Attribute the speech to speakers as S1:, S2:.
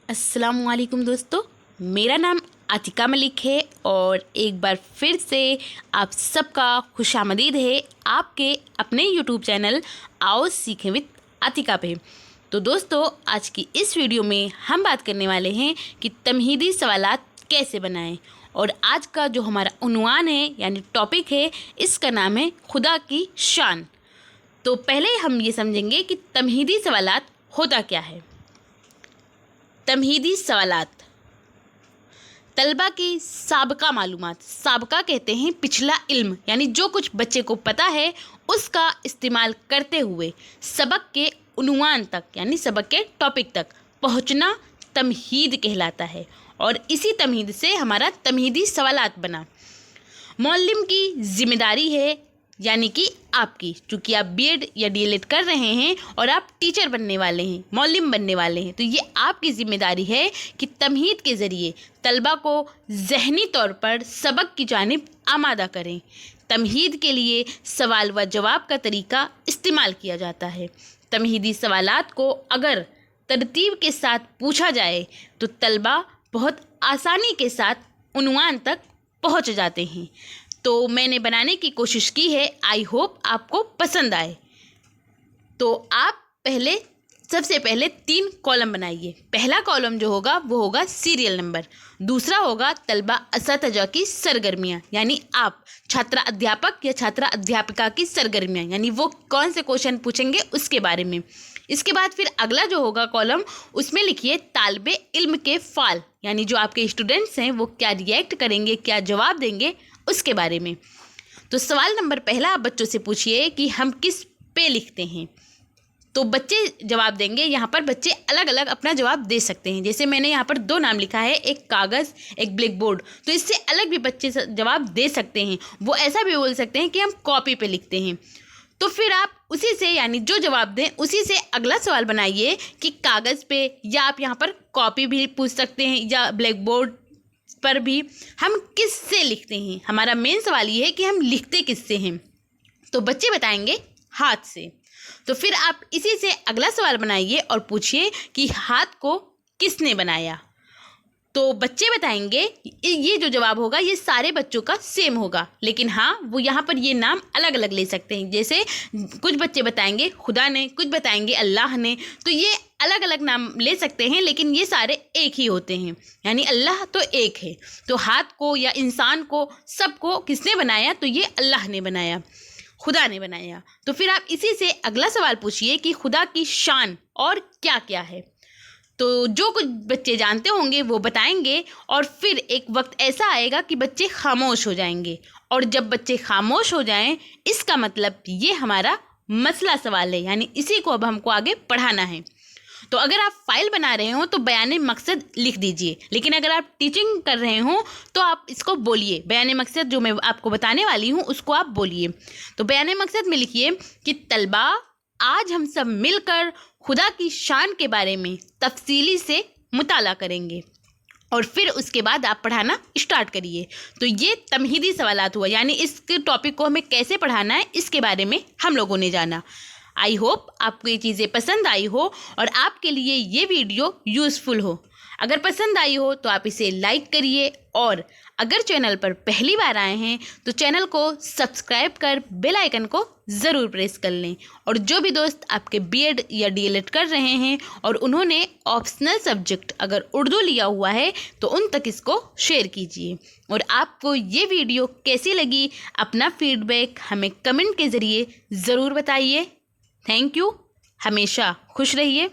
S1: अस्सलामुअलैकुम दोस्तों, मेरा नाम आतिका मलिक है और एक बार फिर से आप सबका खुशामदीद है आपके अपने यूट्यूब चैनल आओ सीखें विद आतिका पे। तो दोस्तों, आज की इस वीडियो में हम बात करने वाले हैं कि तमहीदी सवालात कैसे बनाएं। और आज का जो हमारा उन्वान है यानी टॉपिक है, इसका नाम है खुदा की शान। तो पहले हम ये समझेंगे कि तमहीदी सवालात होता क्या है। तमहीदी सवालात तलबा की साबका मालूमात, साबका कहते हैं पिछला इल्म, यानी जो कुछ बच्चे को पता है उसका इस्तेमाल करते हुए सबक के उन्वान तक यानी सबक के टॉपिक तक पहुंचना तमहीद कहलाता है। और इसी तमहीद से हमारा तमहीदी सवालात बना। मौल्लिम की जिम्मेदारी है यानी कि आपकी, चूँकि आप बीएड या डीएलएड कर रहे हैं और आप टीचर बनने वाले हैं, मौल्लिम बनने वाले हैं, तो ये आपकी ज़िम्मेदारी है कि तमहीद के ज़रिए तलबा को ज़हनी तौर पर सबक की जानिब आमादा करें। तमहीद के लिए सवाल व जवाब का तरीका इस्तेमाल किया जाता है। तमहीदी सवालात को अगर तरतीब के साथ पूछा जाए तो तलबा बहुत आसानी के साथ उन्वान तक पहुँच जाते हैं। तो मैंने बनाने की कोशिश की है, आई होप आपको पसंद आए। तो आप सबसे पहले 3 कॉलम बनाइए। पहला कॉलम जो होगा वो होगा सीरियल नंबर, दूसरा होगा तलबा असतजा की सरगर्मियाँ, यानी आप छात्रा अध्यापक या छात्रा अध्यापिका की सरगर्मियाँ, यानी वो कौन से क्वेश्चन पूछेंगे उसके बारे में। इसके बाद फिर अगला जो होगा कॉलम, उसमें लिखिए तालिबे इल्म के फ़ाल, यानी जो आपके स्टूडेंट्स हैं वो क्या रिएक्ट करेंगे, क्या जवाब देंगे उसके बारे में। तो सवाल नंबर पहला आप बच्चों से पूछिए कि हम किस पे लिखते हैं। तो बच्चे जवाब देंगे। यहाँ पर बच्चे अलग अलग अपना जवाब दे सकते हैं। जैसे मैंने यहाँ पर 2 नाम लिखा है, एक कागज़ एक ब्लैक बोर्ड, तो इससे अलग भी बच्चे जवाब दे सकते हैं। वो ऐसा भी बोल सकते हैं कि हम कॉपी पे लिखते हैं। तो फिर आप उसी से यानी जो जवाब दें उसी से अगला सवाल बनाइए कि कागज़ पे, या आप यहाँ पर कॉपी भी पूछ सकते हैं या ब्लैक बोर्ड पर भी, हम किससे लिखते हैं। हमारा मेन सवाल ये है कि हम लिखते किससे हैं। तो बच्चे बताएंगे हाथ से। तो फिर आप इसी से अगला सवाल बनाइए और पूछिए कि हाथ को किसने बनाया। तो बच्चे बताएंगे, ये जो जवाब होगा ये सारे बच्चों का सेम होगा, लेकिन हाँ वो यहाँ पर ये नाम अलग अलग ले सकते हैं। जैसे कुछ बच्चे बताएंगे खुदा ने, कुछ बताएंगे अल्लाह ने, तो ये अलग अलग नाम ले सकते हैं, लेकिन ये सारे एक ही होते हैं, यानी अल्लाह तो एक है। तो हाथ को या इंसान को सबको किसने बनाया, तो ये अल्लाह ने बनाया, खुदा ने बनाया। तो फिर आप इसी से अगला सवाल पूछिए कि खुदा की शान और क्या क्या है। तो जो कुछ बच्चे जानते होंगे वो बताएंगे और फिर एक वक्त ऐसा आएगा कि बच्चे खामोश हो जाएंगे। और जब बच्चे खामोश हो जाएं, इसका मतलब ये हमारा मसला सवाल है, यानी इसी को अब हमको आगे पढ़ाना है। तो अगर आप फाइल बना रहे हो तो बयाने मकसद लिख दीजिए, लेकिन अगर आप टीचिंग कर रहे हो तो आप इसको बोलिए। बयाने मकसद जो मैं आपको बताने वाली हूँ उसको आप बोलिए। तो बयाने मकसद में लिखिए कि तलबा आज हम सब मिलकर खुदा की शान के बारे में तफसीली से मुताला करेंगे, और फिर उसके बाद आप पढ़ाना स्टार्ट करिए। तो ये तमहीदी सवालात हुआ, यानी इस टॉपिक को हमें कैसे पढ़ाना है इसके बारे में हम लोगों ने जाना। आई होप आपको ये चीज़ें पसंद आई हो और आपके लिए ये वीडियो यूज़फुल हो। अगर पसंद आई हो तो आप इसे लाइक करिए, और अगर चैनल पर पहली बार आए हैं तो चैनल को सब्सक्राइब कर बेल आइकन को ज़रूर प्रेस कर लें। और जो भी दोस्त आपके बीएड या डीएलएड कर रहे हैं और उन्होंने ऑप्शनल सब्जेक्ट अगर उर्दू लिया हुआ है तो उन तक इसको शेयर कीजिए। और आपको ये वीडियो कैसी लगी, अपना फीडबैक हमें कमेंट के ज़रिए ज़रूर बताइए। Thank you. हमेशा खुश रहिए।